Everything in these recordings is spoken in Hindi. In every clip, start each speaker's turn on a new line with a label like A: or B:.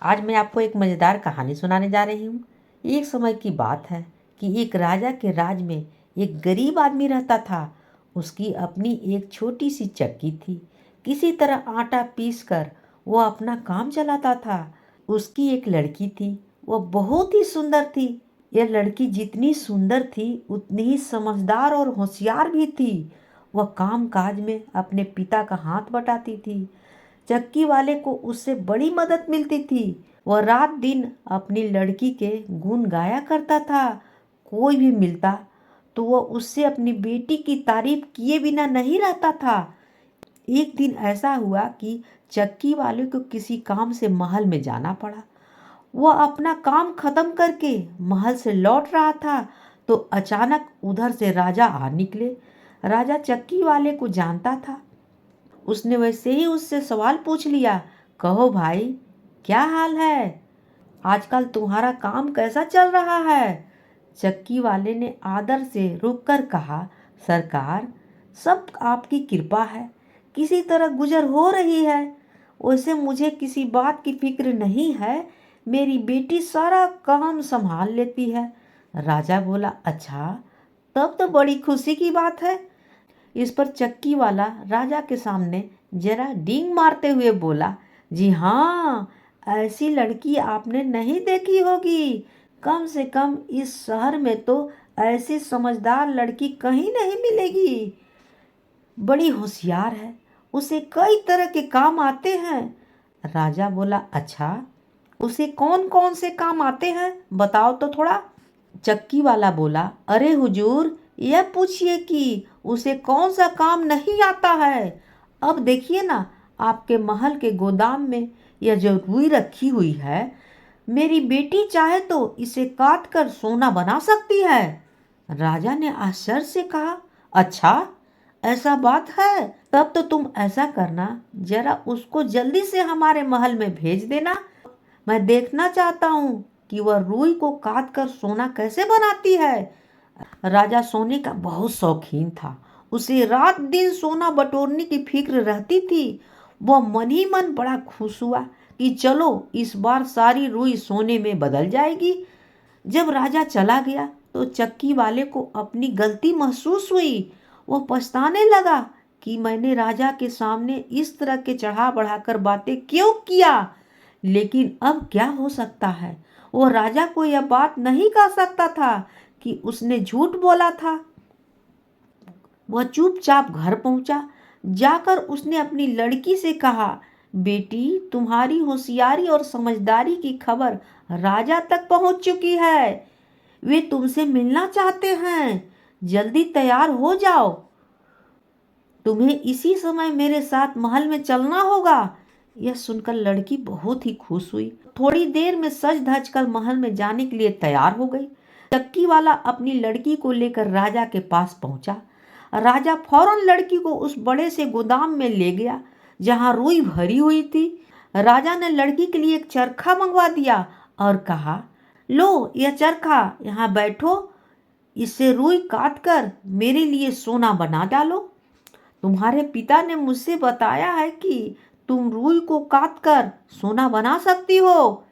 A: आज मैं आपको एक मज़ेदार कहानी सुनाने जा रही हूँ। एक समय की बात है कि एक राजा के राज में एक गरीब आदमी रहता था। उसकी अपनी एक छोटी सी चक्की थी। किसी तरह आटा पीस कर वो अपना काम चलाता था। उसकी एक लड़की थी, वह बहुत ही सुंदर थी। यह लड़की जितनी सुंदर थी उतनी ही समझदार और होशियार भी थी। वह काम काज में अपने पिता का हाथ बटाती थी। चक्की वाले को उससे बड़ी मदद मिलती थी। वह रात दिन अपनी लड़की के गुण गाया करता था। कोई भी मिलता तो वह उससे अपनी बेटी की तारीफ किए बिना नहीं रहता था। एक दिन ऐसा हुआ कि चक्की वाले को किसी काम से महल में जाना पड़ा। वह अपना काम खत्म करके महल से लौट रहा था तो अचानक उधर से राजा आ निकले। राजा चक्की वाले को जानता था। उसने वैसे ही उससे सवाल पूछ लिया, कहो भाई, क्या हाल है? आजकल तुम्हारा काम कैसा चल रहा है? चक्की वाले ने आदर से रुककर कहा, सरकार, सब आपकी कृपा है। किसी तरह गुजर हो रही है। वैसे मुझे किसी बात की फिक्र नहीं है। मेरी बेटी सारा काम संभाल लेती है। राजा बोला, अच्छा, तब तो बड़ी खुशी की बात है। इस पर चक्की वाला राजा के सामने जरा डींग मारते हुए बोला, जी हाँ, ऐसी लड़की आपने नहीं देखी होगी। कम से कम इस शहर में तो ऐसी समझदार लड़की कहीं नहीं मिलेगी। बड़ी होशियार है, उसे कई तरह के काम आते हैं। राजा बोला, अच्छा, उसे कौन कौन से काम आते हैं, बताओ तो थोड़ा। चक्की वाला बोला, अरे हुजूर, यह पूछिए कि उसे कौन सा काम नहीं आता है। अब देखिए ना, आपके महल के गोदाम में यह जो रुई रखी हुई है, मेरी बेटी चाहे तो इसे काट कर सोना बना सकती है। राजा ने आश्चर्य से कहा, अच्छा, ऐसा बात है? तब तो तुम ऐसा करना, जरा उसको जल्दी से हमारे महल में भेज देना। मैं देखना चाहता हूँ कि वह रुई को काट कर सोना कैसे बनाती है। राजा सोने का बहुत शौकीन था। उसे रात दिन सोना बटोरने की फिक्र रहती थी। वह मन ही मन बड़ा खुश हुआ कि चलो इस बार सारी रुई सोने में बदल जाएगी। जब राजा चला गया तो चक्की वाले को अपनी गलती महसूस हुई। वह पछताने लगा कि मैंने राजा के सामने इस तरह के चढ़ा बढ़ाकर बातें क्यों किया। लेकिन अब क्या हो सकता है? वो राजा को यह बात नहीं कह सकता था कि उसने झूठ बोला था। वह चुपचाप घर पहुंचा। जाकर उसने अपनी लड़की से कहा, बेटी, तुम्हारी होशियारी और समझदारी की खबर राजा तक पहुंच चुकी है। वे तुमसे मिलना चाहते हैं। जल्दी तैयार हो जाओ। तुम्हें इसी समय मेरे साथ महल में चलना होगा। यह सुनकर लड़की बहुत ही खुश हुई। थोड़ी देर में सज धज कर महल में जाने के लिए तैयार हो गई। चक्की वाला अपनी लड़की को लेकर राजा के पास पहुंचा। राजा फौरन लड़की को उस बड़े से गोदाम में ले गया जहां रुई भरी हुई थी। राजा ने लड़की के लिए एक चरखा मंगवा दिया और कहा, लो यह चरखा, यहाँ बैठो। इससे रुई काट कर मेरे लिए सोना बना डालो। तुम्हारे पिता ने मुझसे बताया है कि तुम रुई को काट कर सोना बना सकती हो।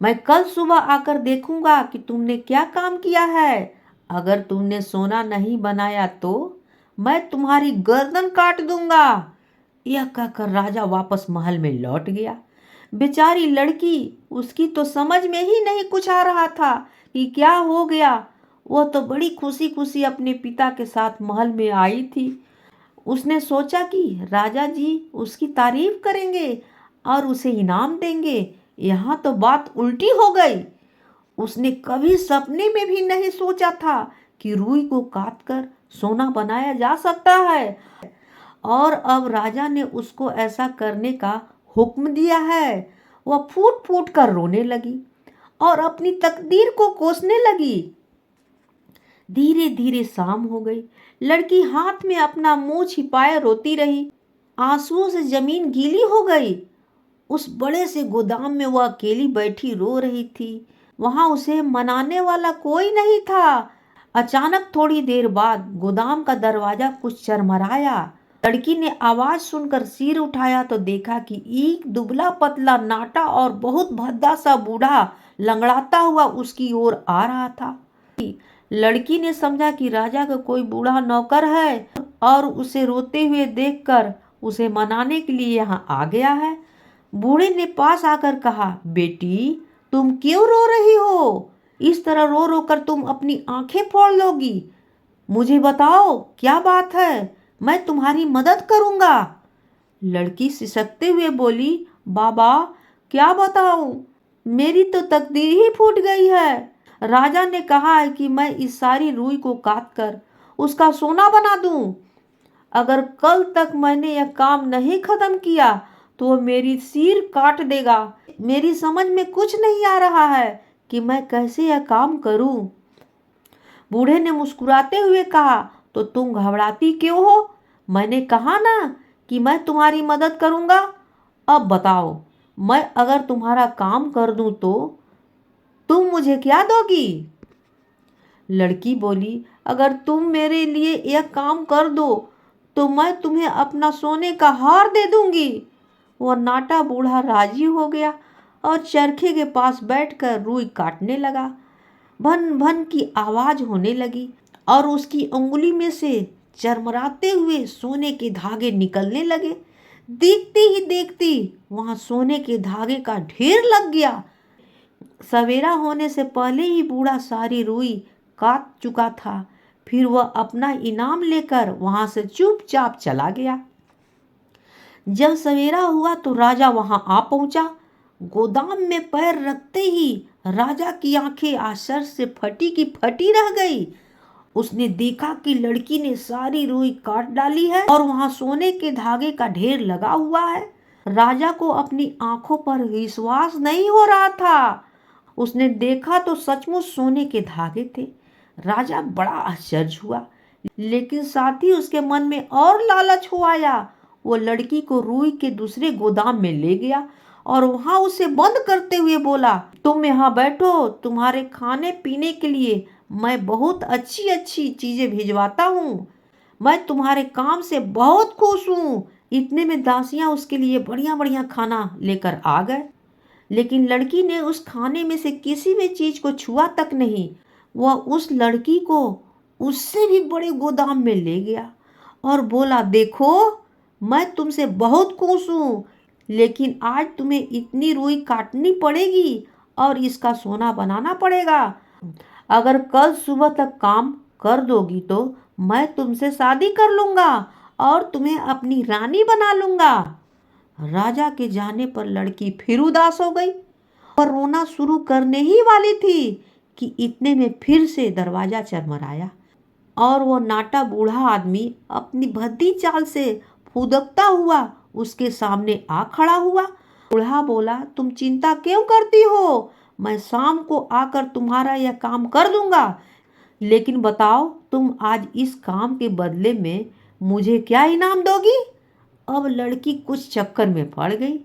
A: मैं कल सुबह आकर देखूंगा कि तुमने क्या काम किया है। अगर तुमने सोना नहीं बनाया तो मैं तुम्हारी गर्दन काट दूंगा। यह कहकर राजा वापस महल में लौट गया। बेचारी लड़की, उसकी तो समझ में ही नहीं कुछ आ रहा था कि क्या हो गया। वह तो बड़ी खुशी खुशी अपने पिता के साथ महल में आई थी। उसने सोचा कि राजा जी उसकी तारीफ करेंगे और उसे इनाम देंगे। यहाँ तो बात उल्टी हो गई। उसने कभी सपने में भी नहीं सोचा था कि रुई को काटकर सोना बनाया जा सकता है। और अब राजा ने उसको ऐसा करने का हुक्म दिया है। वह फूट फूट कर रोने लगी और अपनी तकदीर को कोसने लगी। धीरे धीरे शाम हो गई। लड़की हाथ में अपना मुंह छिपाए रोती रही। आंसुओं से जमीन गीली हो गई। उस बड़े से गोदाम में वह अकेली बैठी रो रही थी। वहां उसे मनाने वाला कोई नहीं था। अचानक थोड़ी देर बाद गोदाम का दरवाजा कुछ चरमराया लड़की ने आवाज सुनकर सिर उठाया तो देखा कि एक दुबला पतला नाटा और बहुत भद्दा सा बूढ़ा लंगड़ाता हुआ उसकी ओर आ रहा था। लड़की ने समझा कि राजा का कोई बूढ़ा नौकर है और उसे रोते हुए देखकर उसे मनाने के लिए यहाँ आ गया है। बूढ़े ने पास आकर कहा, बेटी तुम क्यों रो रही हो? इस तरह रो रो कर तुम अपनी आंखें फोड़ लोगी। मुझे बताओ क्या बात है, मैं तुम्हारी मदद करूंगा। लड़की सिसकते हुए बोली, बाबा क्या बताऊं, मेरी तो तकदीर ही फूट गई है। राजा ने कहा है कि मैं इस सारी रुई को काट कर उसका सोना बना दूं। अगर कल तक मैंने यह काम नहीं खत्म किया तो वो मेरी सिर काट देगा। मेरी समझ में कुछ नहीं आ रहा है कि मैं कैसे यह काम करूं। बूढ़े ने मुस्कुराते हुए कहा, तो तुम घबराती क्यों हो? मैंने कहा ना कि मैं तुम्हारी मदद करूंगा। अब बताओ, मैं अगर तुम्हारा काम कर दूं तो तुम मुझे क्या दोगी? लड़की बोली, अगर तुम मेरे लिए यह काम कर दो तो मैं तुम्हें अपना सोने का हार दे दूंगी। वह नाटा बूढ़ा राजी हो गया और चरखे के पास बैठकर रुई काटने लगा। भन भन की आवाज होने लगी और उसकी उंगली में से चरमराते हुए सोने के धागे निकलने लगे। देखती ही देखती वहां सोने के धागे का ढेर लग गया। सवेरा होने से पहले ही बूढ़ा सारी रुई काट चुका था। फिर वह अपना इनाम लेकर वहां से चुपचाप चला गया। जब सवेरा हुआ तो राजा वहां आ पहुंचा। गोदाम में पैर रखते ही राजा की आंखें आश्चर्य से फटी की फटी रह गई। उसने देखा कि लड़की ने सारी रुई काट डाली है और वहां सोने के धागे का ढेर लगा हुआ है। राजा को अपनी आंखों पर विश्वास नहीं हो रहा था। उसने देखा तो सचमुच सोने के धागे थे। राजा बड़ा आश्चर्य हुआ, लेकिन साथ ही उसके मन में और लालच हो आया। वो लड़की को रुई के दूसरे गोदाम में ले गया और वहां उसे बंद करते हुए बोला, तुम यहाँ बैठो, तुम्हारे खाने पीने के लिए मैं बहुत अच्छी अच्छी चीजें भिजवाता हूँ। मैं तुम्हारे काम से बहुत खुश हूँ। इतने में दासियां उसके लिए बढ़िया बढ़िया खाना लेकर आ गए, लेकिन लड़की ने उस खाने में से किसी भी चीज को छुआ तक नहीं। वह उस लड़की को उससे भी बड़े गोदाम में ले गया और बोला, देखो मैं तुमसे बहुत खुश हूँ, लेकिन आज तुम्हें इतनी रुई काटनी पड़ेगी और इसका सोना बनाना पड़ेगा। अगर कल सुबह तक काम कर दोगी तो मैं तुमसे शादी कर लूंगा और तुम्हें अपनी रानी बना लूंगा। राजा के जाने पर लड़की फिर उदास हो गई और रोना शुरू करने ही वाली थी कि इतने में फिर से दरवाजा चरमराया और वो नाटा बूढ़ा आदमी अपनी भद्दी चाल से फुदकता हुआ उसके सामने आ खड़ा हुआ। बूढ़ा बोला, तुम चिंता क्यों करती हो? मैं शाम को आकर तुम्हारा यह काम कर दूंगा, लेकिन बताओ तुम आज इस काम के बदले में मुझे क्या इनाम दोगी? अब लड़की कुछ चक्कर में पड़ गई।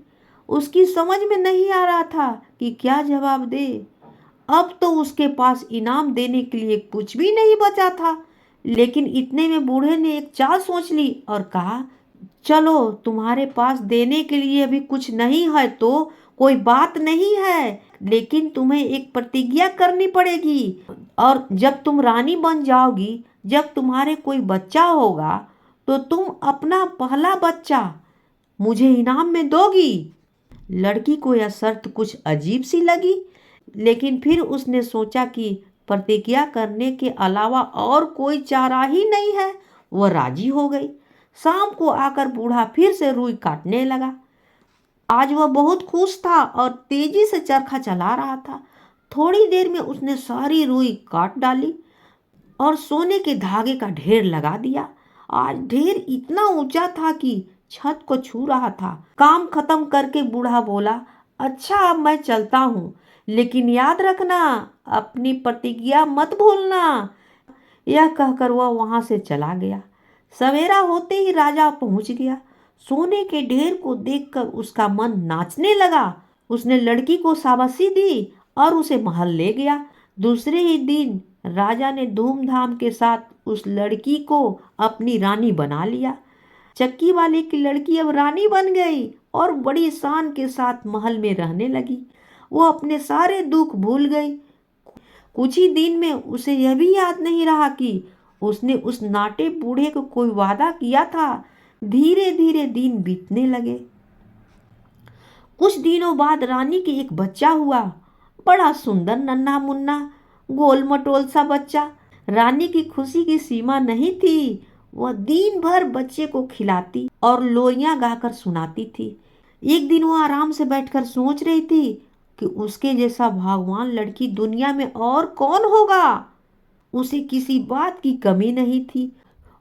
A: उसकी समझ में नहीं आ रहा था कि क्या जवाब दे। अब तो उसके पास इनाम देने के लिए कुछ भी नहीं बचा था। लेकिन इतने में बूढ़े ने एक चाल सोच ली और कहा, चलो तुम्हारे पास देने के लिए अभी कुछ नहीं है तो कोई बात नहीं है, लेकिन तुम्हें एक प्रतिज्ञा करनी पड़ेगी और जब तुम रानी बन जाओगी, जब तुम्हारे कोई बच्चा होगा तो तुम अपना पहला बच्चा मुझे इनाम में दोगी। लड़की को यह शर्त कुछ अजीब सी लगी, लेकिन फिर उसने सोचा कि प्रतिज्ञा करने के अलावा और कोई चारा ही नहीं है। वह राजी हो गई। शाम को आकर बूढ़ा फिर से रुई काटने लगा। आज वह बहुत खुश था और तेजी से चरखा चला रहा था। थोड़ी देर में उसने सारी रुई काट डाली और सोने के धागे का ढेर लगा दिया। आज ढेर इतना ऊंचा था कि छत को छू रहा था। काम खत्म करके बूढ़ा बोला, अच्छा अब मैं चलता हूँ, लेकिन याद रखना अपनी प्रतिज्ञा मत भूलना। यह कहकर वह वहां से चला गया। सवेरा होते ही राजा पहुंच गया। सोने के ढेर को देखकर उसका मन नाचने लगा। उसने लड़की को शाबाशी दी और उसे महल ले गया। दूसरे ही दिन राजा ने धूमधाम के साथ उस लड़की को अपनी रानी बना लिया। चक्की वाले की लड़की अब रानी बन गई और बड़ी शान के साथ महल में रहने लगी। वो अपने सारे दुख भूल गई। कुछ ही दिन में उसे यह भी याद नहीं रहा कि उसने उस नाटे बूढ़े को कोई वादा किया था। धीरे धीरे दिन बीतने लगे। कुछ दिनों बाद रानी के एक बच्चा हुआ। बड़ा सुंदर नन्हा मुन्ना गोल मटोल सा बच्चा। रानी की खुशी की सीमा नहीं थी। वह दिन भर बच्चे को खिलाती और लोरियां गाकर सुनाती थी। एक दिन वो आराम से बैठकर सोच रही थी कि उसके जैसा भगवान लड़की दुनिया में और कौन होगा। उसे किसी बात की कमी नहीं थी।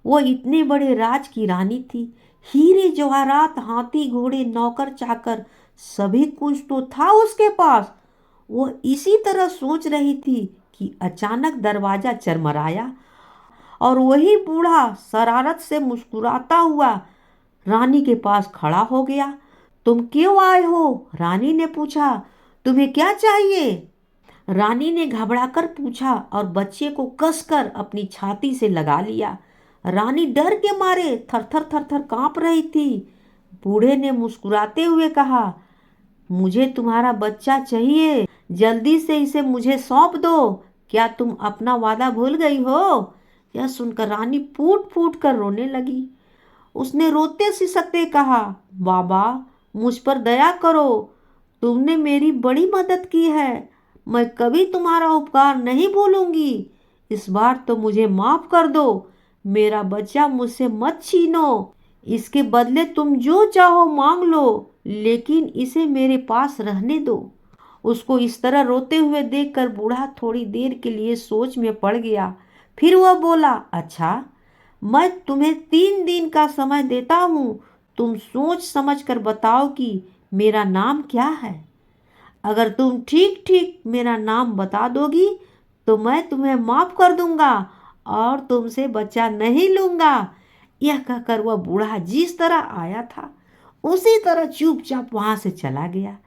A: वो इतने बड़े राज की रानी थी। हीरे जवाहरात हाथी घोड़े नौकर चाकर सभी कुछ तो था उसके पास। वो इसी तरह सोच रही थी कि अचानक दरवाजा चरमराया और वही बूढ़ा शरारत से मुस्कुराता हुआ रानी के पास खड़ा हो गया। तुम क्यों आए हो? रानी ने पूछा। तुम्हें क्या चाहिए? रानी ने घबराकर पूछा और बच्चे को कसकर अपनी छाती से लगा लिया। रानी डर के मारे थरथर थरथर कांप रही थी। बूढ़े ने मुस्कुराते हुए कहा, मुझे तुम्हारा बच्चा चाहिए, जल्दी से इसे मुझे सौंप दो। क्या तुम अपना वादा भूल गई हो? यह सुनकर रानी फूट फूट कर रोने लगी। उसने रोते सिसकते कहा, बाबा मुझ पर दया करो, तुमने मेरी बड़ी मदद की है। मैं कभी तुम्हारा उपकार नहीं भूलूंगी। इस बार तो मुझे माफ कर दो। मेरा बच्चा मुझसे मत छीनो। इसके बदले तुम जो चाहो मांग लो, लेकिन इसे मेरे पास रहने दो। उसको इस तरह रोते हुए देखकर बूढ़ा थोड़ी देर के लिए सोच में पड़ गया। फिर वह बोला, अच्छा, मैं तुम्हें 3 दिन का समय देता हूँ। तुम सोच समझ कर बताओ कि मेरा नाम क्या है। अगर तुम ठीक ठीक मेरा नाम बता दोगी तो मैं तुम्हें माफ कर दूंगा और तुमसे बच्चा नहीं लूंगा। यह कहकर वह बूढ़ा जिस तरह आया था उसी तरह चुपचाप वहां से चला गया।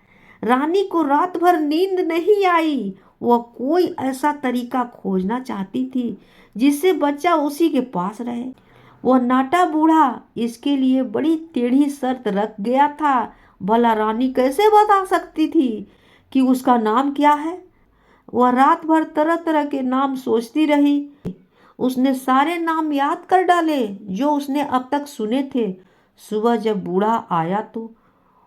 A: रानी को रात भर नींद नहीं आई। वह कोई ऐसा तरीका खोजना चाहती थी जिससे बच्चा उसी के पास रहे। वह नाटा बूढ़ा इसके लिए बड़ी टेढ़ी शर्त रख गया था। भला रानी कैसे बता सकती थी कि उसका नाम क्या है? वह रात भर तरह तरह के नाम सोचती रही। उसने सारे नाम याद कर डाले जो उसने अब तक सुने थे। सुबह जब बूढ़ा आया तो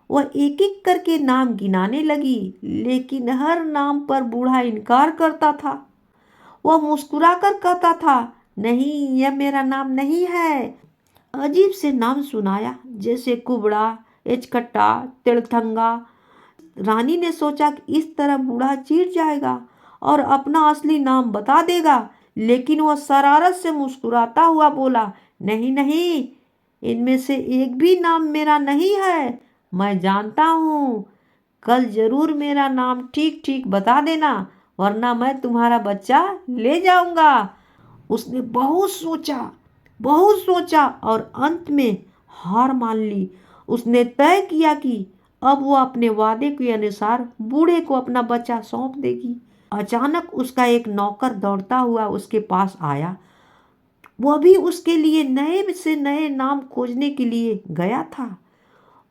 A: वह एक एक करके नाम गिनाने लगी, लेकिन हर नाम पर बूढ़ा इनकार करता था। वह मुस्कुराकर कहता था, नहीं, यह मेरा नाम नहीं है। अजीब से नाम सुनाया, जैसे कुबड़ा, एचकट्टा, तिड़थंगा। रानी ने सोचा कि इस तरह बूढ़ा चिढ़ जाएगा और अपना असली नाम बता देगा, लेकिन वह शरारत से मुस्कुराता हुआ बोला, नहीं नहीं, इनमें से एक भी नाम मेरा नहीं है। मैं जानता हूँ। कल जरूर मेरा नाम ठीक ठीक बता देना, वरना मैं तुम्हारा बच्चा ले जाऊंगा। उसने बहुत सोचा और अंत में हार मान ली। उसने तय किया कि अब वो अपने वादे के अनुसार बूढ़े को अपना बच्चा सौंप देगी। अचानक उसका एक नौकर दौड़ता हुआ उसके पास आया। वह भी उसके लिए नए से नए नाम खोजने के लिए गया था।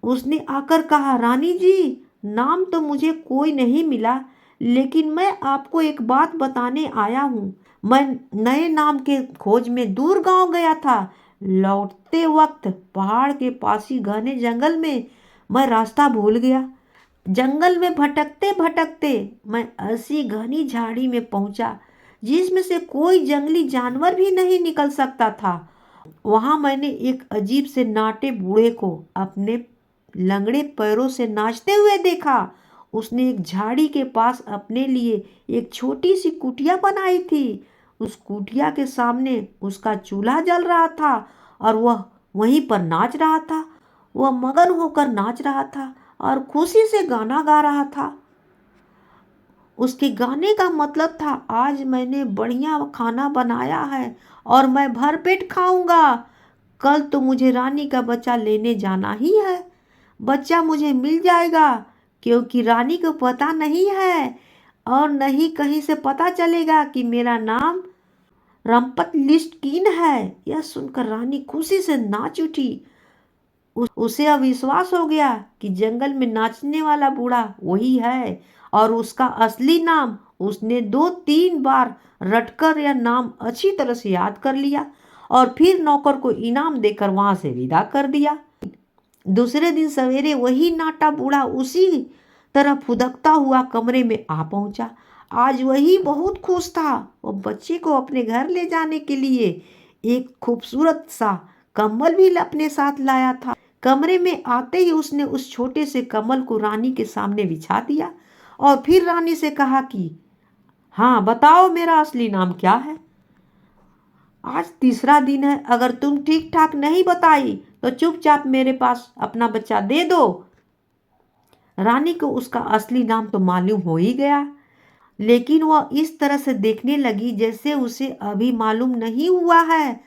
A: उसने आकर कहा, रानी जी, नाम तो मुझे कोई नहीं मिला, लेकिन मैं आपको एक बात बताने आया हूँ। मैं नए नाम के खोज में दूर गांव गया था। लौटते वक्त पहाड़ के पास ही घने जंगल में मैं रास्ता भूल गया। जंगल में भटकते भटकते मैं ऐसी घनी झाड़ी में पहुंचा जिसमें से कोई जंगली जानवर भी नहीं निकल सकता था। वहां मैंने एक अजीब से नाटे बूढ़े को अपने लंगड़े पैरों से नाचते हुए देखा। उसने एक झाड़ी के पास अपने लिए एक छोटी सी कुटिया बनाई थी। उस कुटिया के सामने उसका चूल्हा जल रहा था और वह वहीं पर नाच रहा था। वह मगन होकर नाच रहा था और खुशी से गाना गा रहा था। उसके गाने का मतलब था, आज मैंने बढ़िया खाना बनाया है और मैं भरपेट खाऊंगा। कल तो मुझे रानी का बच्चा लेने जाना ही है। बच्चा मुझे मिल जाएगा, क्योंकि रानी को पता नहीं है और नहीं कहीं से पता चलेगा कि मेरा नाम रंपत लिस्टकीन है। यह सुनकर रानी खुशी से नाच उठी। उसे अब विश्वास हो गया कि जंगल में नाचने वाला बूढ़ा वही है, और उसका असली नाम उसने 2-3 बार रटकर यह नाम अच्छी तरह से याद कर लिया और फिर नौकर को इनाम देकर वहां से विदा कर दिया। दूसरे दिन सवेरे वही नाटा बूढ़ा उसी तरह फुदकता हुआ कमरे में आ पहुंचा। आज वही बहुत खुश था। वो बच्चे को अपने घर ले जाने के लिए एक खूबसूरत सा कम्बल भी अपने साथ लाया था। कमरे में आते ही उसने उस छोटे से कम्बल को रानी के सामने बिछा दिया और फिर रानी से कहा कि हाँ बताओ, मेरा असली नाम क्या है? आज तीसरा दिन है, अगर तुम ठीक ठाक नहीं बताई तो चुपचाप मेरे पास अपना बच्चा दे दो। रानी को उसका असली नाम तो मालूम हो ही गया, लेकिन वह इस तरह से देखने लगी जैसे उसे अभी मालूम नहीं हुआ है।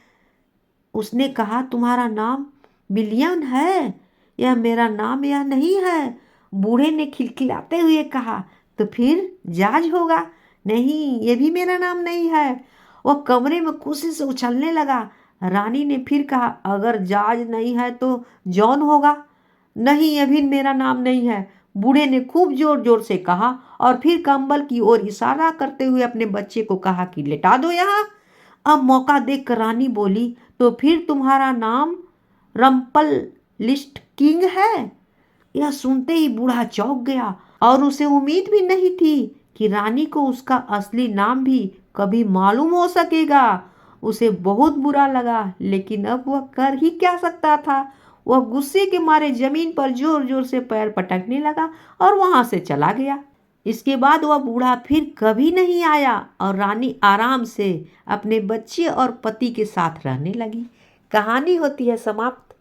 A: उसने कहा, तुम्हारा नाम बिलियन है? यह मेरा नाम यह नहीं है। बूढ़े ने खिलखिलाते हुए कहा, तो फिर जाज होगा। नहीं, ये भी मेरा नाम नहीं है। वह कमरे में खुशी से उछलने लगा। रानी ने फिर कहा, अगर जाज नहीं है तो जॉन होगा। नहीं, ये भी मेरा नाम नहीं है। बूढ़े ने खूब जोर जोर से कहा और फिर कंबल की ओर इशारा करते हुए अपने बच्चे को कहा कि लेटा दो यहाँ। अब मौका देखकर रानी बोली, तो फिर तुम्हारा नाम रम्पल लिस्ट किंग है? यह सुनते ही बूढ़ा चौंक गया और उसे उम्मीद भी नहीं थी कि रानी को उसका असली नाम भी कभी मालूम हो सकेगा। उसे बहुत बुरा लगा, लेकिन अब वह कर ही क्या सकता था। वह गुस्से के मारे जमीन पर जोर जोर से पैर पटकने लगा और वहां से चला गया। इसके बाद वह बूढ़ा फिर कभी नहीं आया और रानी आराम से अपने बच्चे और पति के साथ रहने लगी। कहानी होती है समाप्त।